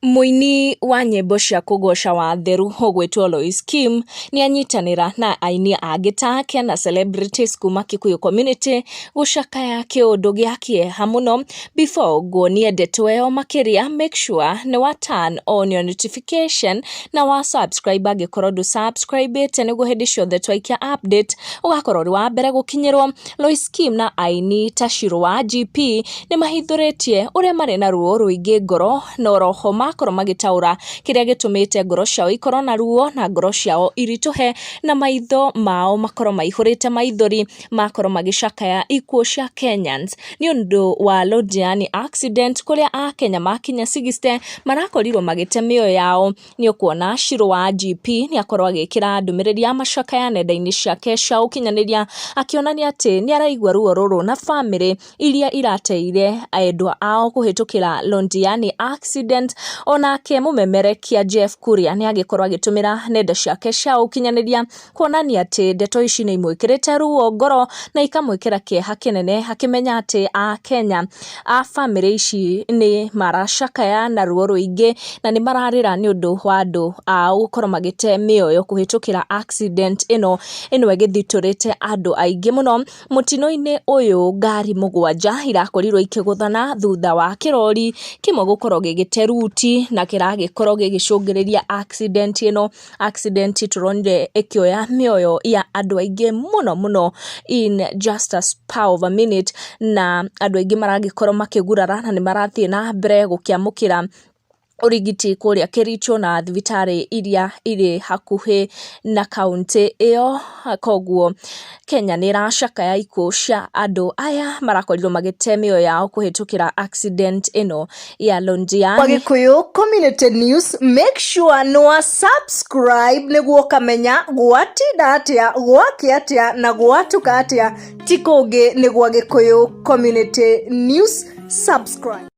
Muini wa nyĩmbo cia kũgoca wa theru ũgwĩtwo Loise ni anyitanĩra na aini angĩ take na celebrities kuma Kikuyu community gũcakaya kĩũndũ gĩa kĩeha mũno. Before ũguo nĩendetwo eo makĩria, make sure nĩ wa turn on your notification na wa subscribe angĩkorwo ndũ subscribe-ĩte nĩguo hĩndĩ ciothe twaikia update ũgakorwo ũrĩ wa mbere gũkinyĩrwo. Loise na aini ta Shiru wa GP nĩ mahithũrĩtie ũrĩa marĩ na ruo rũingĩ ngoro na oroho makorwo magĩtaũra kĩrĩa gĩtũmĩte ngoro ciao ikorwo na ruo na ngoro ciao iritũhe na maitho mao makorwo maihũrĩte maithori, makorwo magĩcakaya ikuũ cia Kenyans nĩ ũndũ wa Loise accident kũrĩa Akenya makinya 60 marakorirwo magĩte mĩoyo yao. Nĩ ũkuona Shiru wa GP nĩ akorwo agĩkĩra ndũmĩrĩri ya macakaya nenda-inĩ ciake cia ũkinyanĩria akĩonania atĩ nĩ araigua ruo rũrũ na family iria irateire endwa ao kũhĩtũkĩra Loise accident. Onake mũmemerekia Kuria nĩ agĩkorwo agĩtũmĩra nenda ciake cia ũkinyanĩria kuonania atĩ ndeto ici nĩ imwĩkĩrĩte ruo ngoro na ikamwĩkĩra kĩeha kĩnene, akĩmenya atĩ Akenya a family ici nĩ maracakaya na ruo rũingĩ na nĩ mararĩra nĩ ũndũ wa andũ ao gũkorwo magĩte mĩoyo kũhĩtũkĩra accident ĩno ĩgĩthitũrĩte andũ aingĩ mũno. Mũtino-inĩ ũyũ ngari 7 irakorirwo ikĩgũthana thutha wa kĩrori kĩmwe gũkorwo gĩgĩte ruti na kĩragĩkorwo gĩgĩcũngĩrĩria accident ĩno. Accident tũronire ĩkĩoya mĩoyo ya andũ aingĩ mũno in just a spur of a minute, na andũ aingĩ maragĩkorwo makĩgurara na nĩ marathiĩ na mbere gũkĩamũkĩra ũrigiti kũrĩa Kericho na thibitarĩ iria irĩ hakuhĩ na kaunti ĩyo. Koguo Kenya nĩ iracakaya ikuũ cia andũ aya marakorirwo magĩte mĩoyo yao kũhĩtũkĩra accident ĩno ya Loise. Kikuyu community news, make sure no subscribe nĩguo kamenya gwatinda atĩa, gwakĩ atĩa na gwatuka atĩa ti kũngĩ nĩguo Kikuyu community news. Subscribe.